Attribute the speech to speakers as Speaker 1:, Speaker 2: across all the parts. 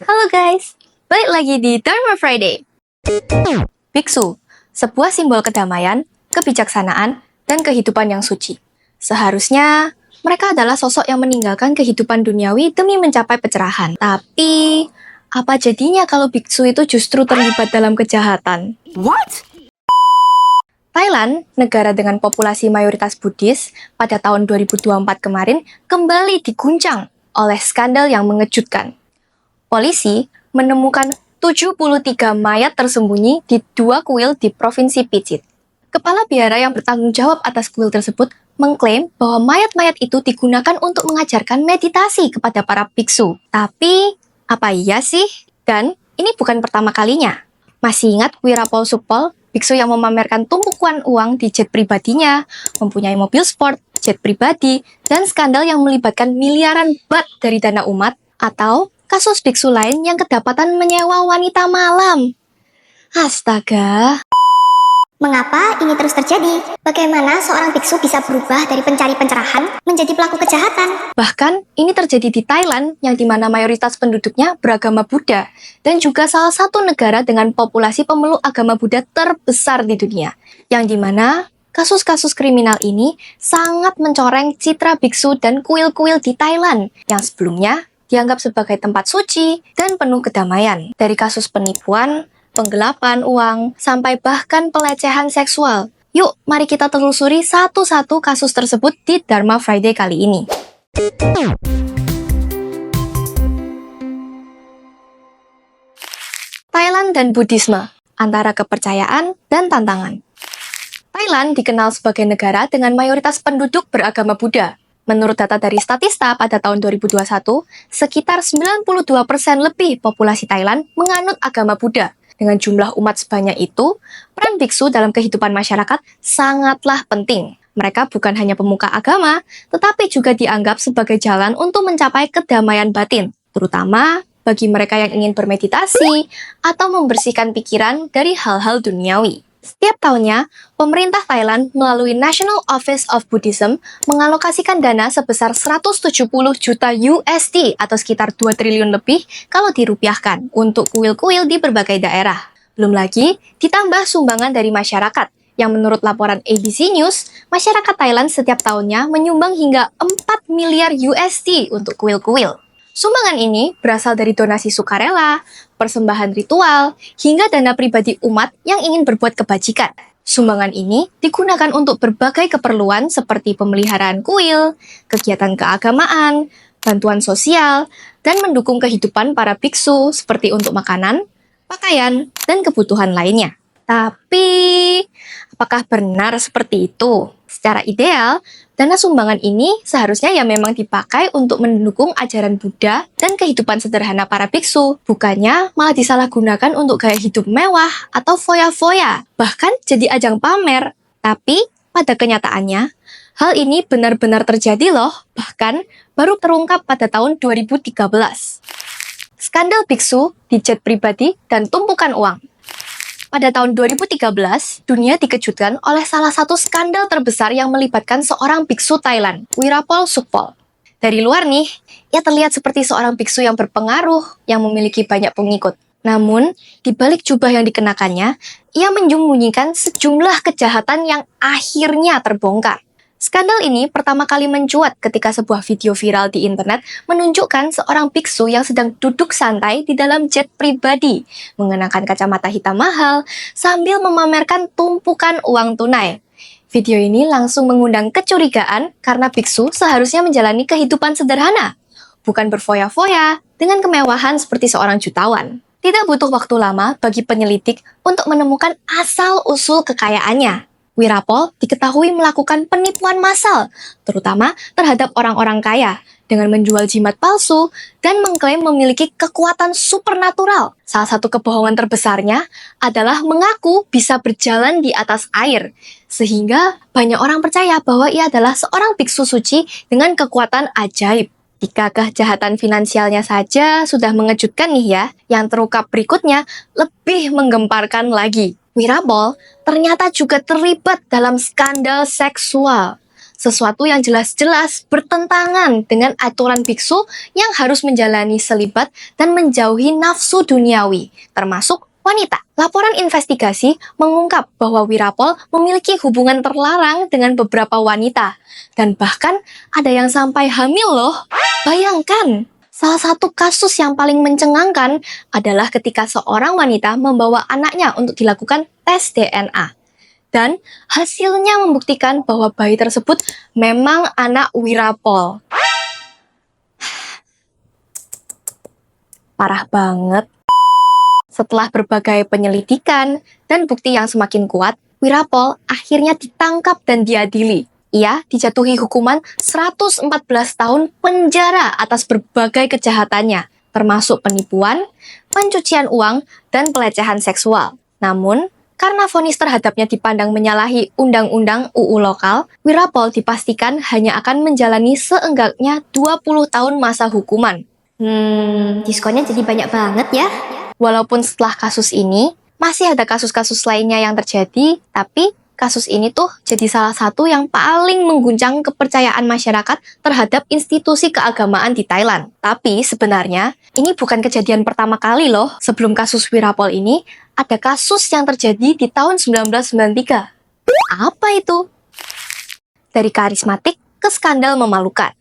Speaker 1: Halo guys, balik lagi di Dharma Friday. Biksu, sebuah simbol kedamaian, kebijaksanaan, dan kehidupan yang suci. Seharusnya, mereka adalah sosok yang meninggalkan kehidupan duniawi demi mencapai pencerahan. Tapi, apa jadinya kalau biksu itu justru terlibat dalam kejahatan?
Speaker 2: What?
Speaker 1: Thailand, negara dengan populasi mayoritas Buddhis, pada tahun 2024 kemarin kembali diguncang oleh skandal yang mengejutkan. Polisi menemukan 73 mayat tersembunyi di 2 kuil di Provinsi Pichit. Kepala biara yang bertanggung jawab atas kuil tersebut mengklaim bahwa mayat-mayat itu digunakan untuk mengajarkan meditasi kepada para biksu. Tapi, apa iya sih? Dan ini bukan pertama kalinya. Masih ingat Wirapol Sukpol, biksu yang memamerkan tumpukan uang di jet pribadinya, mempunyai mobil sport, jet pribadi, dan skandal yang melibatkan miliaran baht dari dana umat? Atau kasus biksu lain yang kedapatan menyewa wanita malam? Astaga.
Speaker 3: Mengapa ini terus terjadi? Bagaimana seorang biksu bisa berubah dari pencari pencerahan menjadi pelaku kejahatan?
Speaker 1: Bahkan, ini terjadi di Thailand yang dimana mayoritas penduduknya beragama Buddha dan juga salah satu negara dengan populasi pemeluk agama Buddha terbesar di dunia. Yang dimana kasus-kasus kriminal ini sangat mencoreng citra biksu dan kuil-kuil di Thailand yang sebelumnya dianggap sebagai tempat suci dan penuh kedamaian. Dari kasus penipuan, penggelapan uang, sampai bahkan pelecehan seksual. Yuk, mari kita telusuri satu-satu kasus tersebut di Dharma Friday kali ini. Thailand dan Buddhisme, antara kepercayaan dan tantangan. Thailand dikenal sebagai negara dengan mayoritas penduduk beragama Buddha. Menurut data dari Statista pada tahun 2021, sekitar 92% lebih populasi Thailand menganut agama Buddha. Dengan jumlah umat sebanyak itu, peran biksu dalam kehidupan masyarakat sangatlah penting. Mereka bukan hanya pemuka agama, tetapi juga dianggap sebagai jalan untuk mencapai kedamaian batin, terutama bagi mereka yang ingin bermeditasi atau membersihkan pikiran dari hal-hal duniawi. Setiap tahunnya, pemerintah Thailand melalui National Office of Buddhism mengalokasikan dana sebesar 170 juta USD atau sekitar 2 triliun lebih kalau dirupiahkan untuk kuil-kuil di berbagai daerah. Belum lagi, ditambah sumbangan dari masyarakat yang menurut laporan ABC News, masyarakat Thailand setiap tahunnya menyumbang hingga 4 miliar USD untuk kuil-kuil. Sumbangan ini berasal dari donasi sukarela, persembahan ritual, hingga dana pribadi umat yang ingin berbuat kebajikan. Sumbangan ini digunakan untuk berbagai keperluan seperti pemeliharaan kuil, kegiatan keagamaan, bantuan sosial, dan mendukung kehidupan para biksu seperti untuk makanan, pakaian, dan kebutuhan lainnya. Tapi, apakah benar seperti itu? Secara ideal, dana sumbangan ini seharusnya ya memang dipakai untuk mendukung ajaran Buddha dan kehidupan sederhana para biksu. Bukannya malah disalahgunakan untuk gaya hidup mewah atau foya-foya, bahkan jadi ajang pamer. Tapi, pada kenyataannya, hal ini benar-benar terjadi loh, bahkan baru terungkap pada tahun 2013. Skandal biksu di jet pribadi dan tumpukan uang. Pada tahun 2013, dunia dikejutkan oleh salah satu skandal terbesar yang melibatkan seorang biksu Thailand, Wirapol Sukpol. Dari luar nih, ia terlihat seperti seorang biksu yang berpengaruh, yang memiliki banyak pengikut. Namun, di balik jubah yang dikenakannya, ia menyembunyikan sejumlah kejahatan yang akhirnya terbongkar. Skandal ini pertama kali mencuat ketika sebuah video viral di internet menunjukkan seorang biksu yang sedang duduk santai di dalam jet pribadi, mengenakan kacamata hitam mahal, sambil memamerkan tumpukan uang tunai. Video ini langsung mengundang kecurigaan karena biksu seharusnya menjalani kehidupan sederhana, bukan berfoya-foya dengan kemewahan seperti seorang jutawan. Tidak butuh waktu lama bagi penyelidik untuk menemukan asal-usul kekayaannya. Wirapol diketahui melakukan penipuan massal, terutama terhadap orang-orang kaya, dengan menjual jimat palsu dan mengklaim memiliki kekuatan supernatural. Salah satu kebohongan terbesarnya adalah mengaku bisa berjalan di atas air, sehingga banyak orang percaya bahwa ia adalah seorang biksu suci dengan kekuatan ajaib. Jika kejahatan finansialnya saja sudah mengejutkan nih ya, yang terungkap berikutnya lebih menggemparkan lagi. Wirapol ternyata juga terlibat dalam skandal seksual. sesuatu yang jelas-jelas bertentangan dengan aturan biksu yang harus menjalani selibat dan menjauhi nafsu duniawi, termasuk wanita. Laporan investigasi mengungkap bahwa Wirapol memiliki hubungan terlarang dengan beberapa wanita, dan bahkan ada yang sampai hamil loh. Bayangkan, salah satu kasus yang paling mencengangkan adalah ketika seorang wanita membawa anaknya untuk dilakukan tes DNA. Dan hasilnya membuktikan bahwa bayi tersebut memang anak Wirapol. Parah banget. Setelah berbagai penyelidikan dan bukti yang semakin kuat, Wirapol akhirnya ditangkap dan diadili. Ia dijatuhi hukuman 114 tahun penjara atas berbagai kejahatannya, termasuk penipuan, pencucian uang, dan pelecehan seksual. Namun, karena vonis terhadapnya dipandang menyalahi undang-undang UU lokal, Wirapol dipastikan hanya akan menjalani seenggaknya 20 tahun masa hukuman.
Speaker 3: Diskonnya jadi banyak banget ya.
Speaker 1: Walaupun setelah kasus ini, masih ada kasus-kasus lainnya yang terjadi, tapi kasus ini tuh jadi salah satu yang paling mengguncang kepercayaan masyarakat terhadap institusi keagamaan di Thailand. Tapi sebenarnya, ini bukan kejadian pertama kali loh. Sebelum kasus Wirapol ini, ada kasus yang terjadi di tahun 1993. Apa itu? Dari karismatik ke skandal memalukan.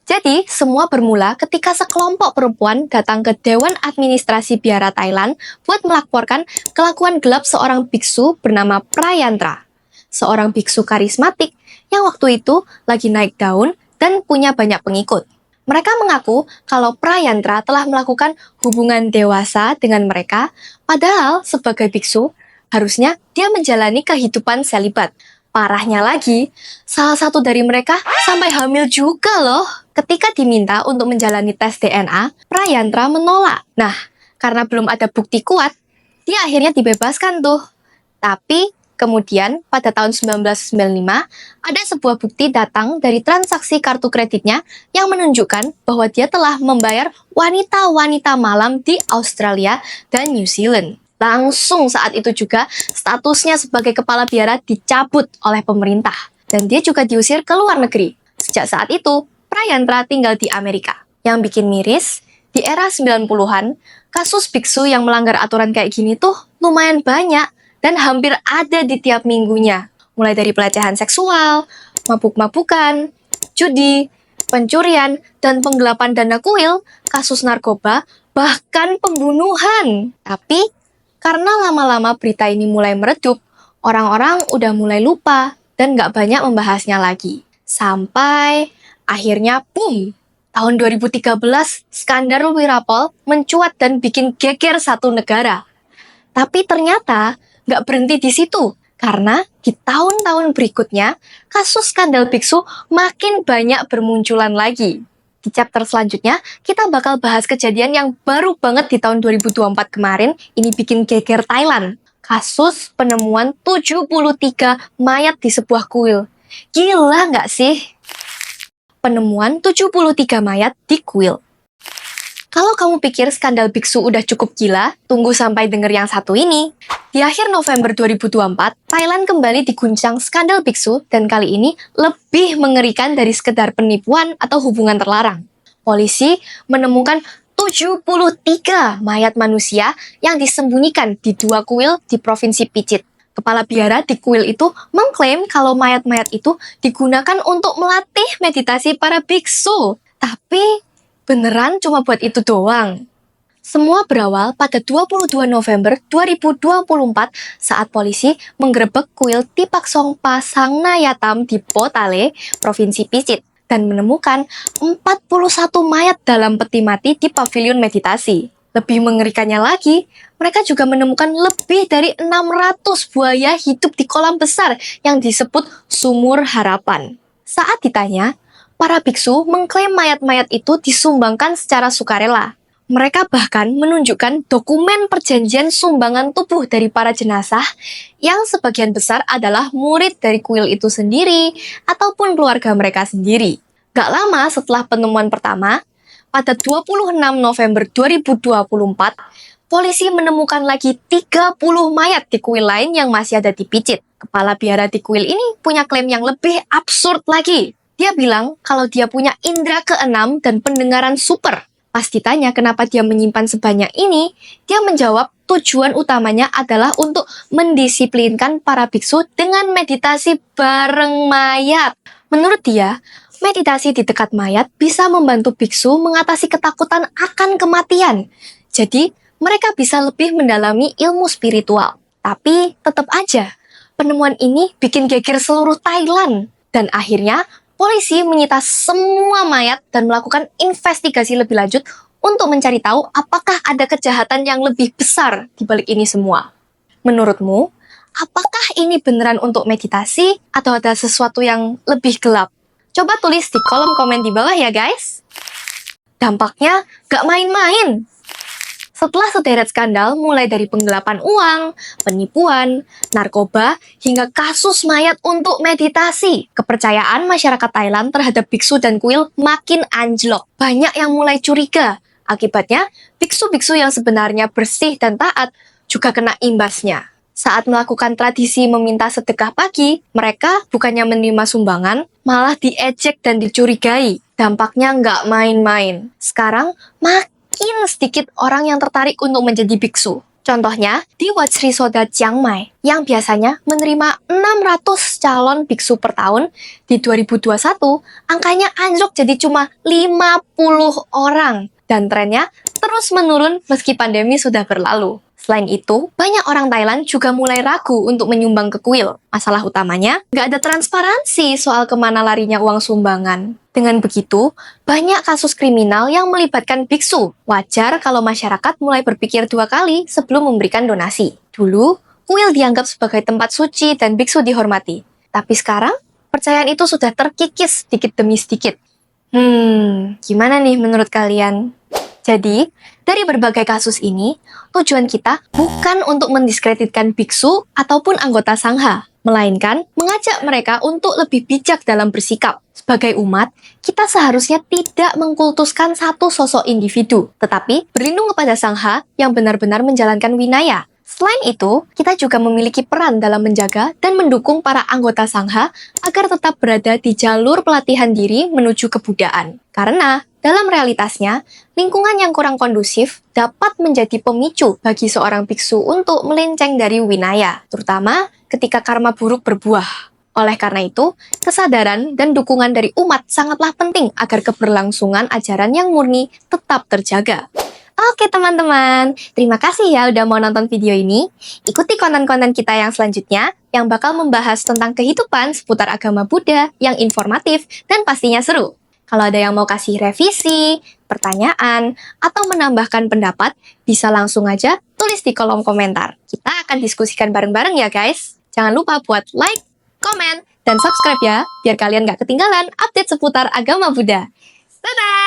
Speaker 1: Jadi, semua bermula ketika sekelompok perempuan datang ke Dewan Administrasi Biara Thailand buat melaporkan kelakuan gelap seorang biksu bernama Prayantra. Seorang biksu karismatik yang waktu itu lagi naik daun dan punya banyak pengikut. Mereka mengaku kalau Prayantra telah melakukan hubungan dewasa dengan mereka, padahal sebagai biksu, harusnya dia menjalani kehidupan selibat. Parahnya lagi, salah satu dari mereka sampai hamil juga loh. Ketika diminta untuk menjalani tes DNA, Prayantra menolak. Nah, karena belum ada bukti kuat, dia akhirnya dibebaskan tuh. Tapi, kemudian pada tahun 1995, ada sebuah bukti datang dari transaksi kartu kreditnya yang menunjukkan bahwa dia telah membayar wanita-wanita malam di Australia dan New Zealand. Langsung saat itu juga, statusnya sebagai kepala biara dicabut oleh pemerintah. Dan dia juga diusir ke luar negeri. Sejak saat itu, Prayantra tinggal di Amerika. Yang bikin miris, di era 90-an, kasus biksu yang melanggar aturan kayak gini tuh lumayan banyak dan hampir ada di tiap minggunya. Mulai dari pelecehan seksual, mabuk-mabukan, judi, pencurian, dan penggelapan dana kuil, kasus narkoba, bahkan pembunuhan. Tapi, karena lama-lama berita ini mulai meredup, orang-orang udah mulai lupa dan nggak banyak membahasnya lagi. Sampai akhirnya, boom! Tahun 2013, skandal Wirapol mencuat dan bikin geger satu negara. Tapi ternyata nggak berhenti di situ, karena di tahun-tahun berikutnya, kasus skandal biksu makin banyak bermunculan lagi. Di chapter selanjutnya, kita bakal bahas kejadian yang baru banget di tahun 2024 kemarin, ini bikin geger Thailand. Kasus penemuan 73 mayat di sebuah kuil. Gila nggak sih? Penemuan 73 mayat di kuil. Kalau kamu pikir skandal biksu udah cukup gila, tunggu sampai denger yang satu ini. Di akhir November 2024, Thailand kembali diguncang skandal biksu dan kali ini lebih mengerikan dari sekedar penipuan atau hubungan terlarang. Polisi menemukan 73 mayat manusia yang disembunyikan di 2 kuil di Provinsi Pichit. Kepala biara di kuil itu mengklaim kalau mayat-mayat itu digunakan untuk melatih meditasi para biksu. Tapi beneran cuma buat itu doang. Semua berawal pada 22 November 2024 saat polisi menggerebek kuil Tipak Songpa Sangnayatam di Potale, Provinsi Pichit, dan menemukan 41 mayat dalam peti mati di pavilion meditasi. Lebih mengerikannya lagi, mereka juga menemukan lebih dari 600 buaya hidup di kolam besar yang disebut Sumur Harapan. Saat ditanya, para biksu mengklaim mayat-mayat itu disumbangkan secara sukarela. Mereka bahkan menunjukkan dokumen perjanjian sumbangan tubuh dari para jenazah yang sebagian besar adalah murid dari kuil itu sendiri ataupun keluarga mereka sendiri. Gak lama setelah penemuan pertama, pada 26 November 2024, polisi menemukan lagi 30 mayat di kuil lain yang masih ada dipicit. Kepala biara di kuil ini punya klaim yang lebih absurd lagi. Dia bilang kalau dia punya indera keenam dan pendengaran super. Pas ditanya kenapa dia menyimpan sebanyak ini, dia menjawab tujuan utamanya adalah untuk mendisiplinkan para biksu dengan meditasi bareng mayat. Menurut dia, meditasi di dekat mayat bisa membantu biksu mengatasi ketakutan akan kematian. Jadi, mereka bisa lebih mendalami ilmu spiritual. Tapi, tetap aja, penemuan ini bikin geger seluruh Thailand. Dan akhirnya, polisi menyita semua mayat dan melakukan investigasi lebih lanjut untuk mencari tahu apakah ada kejahatan yang lebih besar di balik ini semua. Menurutmu, apakah ini beneran untuk meditasi atau ada sesuatu yang lebih gelap? Coba tulis di kolom komen di bawah ya guys. Dampaknya gak main-main. Setelah sederet skandal mulai dari penggelapan uang, penipuan, narkoba, hingga kasus mayat untuk meditasi, kepercayaan masyarakat Thailand terhadap biksu dan kuil makin anjlok. Banyak yang mulai curiga. Akibatnya, biksu-biksu yang sebenarnya bersih dan taat juga kena imbasnya. Saat melakukan tradisi meminta sedekah pagi, mereka bukannya menerima sumbangan, malah diejek dan dicurigai. Dampaknya nggak main-main. Sekarang, makin sedikit orang yang tertarik untuk menjadi biksu. Contohnya, di Wat Sri Soda Chiang Mai, yang biasanya menerima 600 calon biksu per tahun, di 2021, angkanya anjlok jadi cuma 50 orang. Dan trennya terus menurun meski pandemi sudah berlalu. Selain itu, banyak orang Thailand juga mulai ragu untuk menyumbang ke kuil. Masalah utamanya, nggak ada transparansi soal kemana larinya uang sumbangan. Dengan begitu, banyak kasus kriminal yang melibatkan biksu. Wajar kalau masyarakat mulai berpikir 2 kali sebelum memberikan donasi. Dulu, kuil dianggap sebagai tempat suci dan biksu dihormati. Tapi sekarang, percayaan itu sudah terkikis sedikit demi sedikit. Gimana nih menurut kalian? Jadi, dari berbagai kasus ini, tujuan kita bukan untuk mendiskreditkan biksu ataupun anggota sangha, melainkan mengajak mereka untuk lebih bijak dalam bersikap. Sebagai umat, kita seharusnya tidak mengkultuskan satu sosok individu, tetapi berlindung kepada sangha yang benar-benar menjalankan winaya. Selain itu, kita juga memiliki peran dalam menjaga dan mendukung para anggota sangha agar tetap berada di jalur pelatihan diri menuju kebudayaan. Karena, dalam realitasnya, lingkungan yang kurang kondusif dapat menjadi pemicu bagi seorang biksu untuk melenceng dari winaya, terutama ketika karma buruk berbuah. Oleh karena itu, kesadaran dan dukungan dari umat sangatlah penting agar keberlangsungan ajaran yang murni tetap terjaga. Oke teman-teman, terima kasih ya udah mau nonton video ini. Ikuti konten-konten kita yang selanjutnya yang bakal membahas tentang kehidupan seputar agama Buddha yang informatif dan pastinya seru. Kalau ada yang mau kasih revisi, pertanyaan, atau menambahkan pendapat, bisa langsung aja tulis di kolom komentar. Kita akan diskusikan bareng-bareng ya guys. Jangan lupa buat like, komen, dan subscribe ya, biar kalian gak ketinggalan update seputar agama Buddha. Dadah!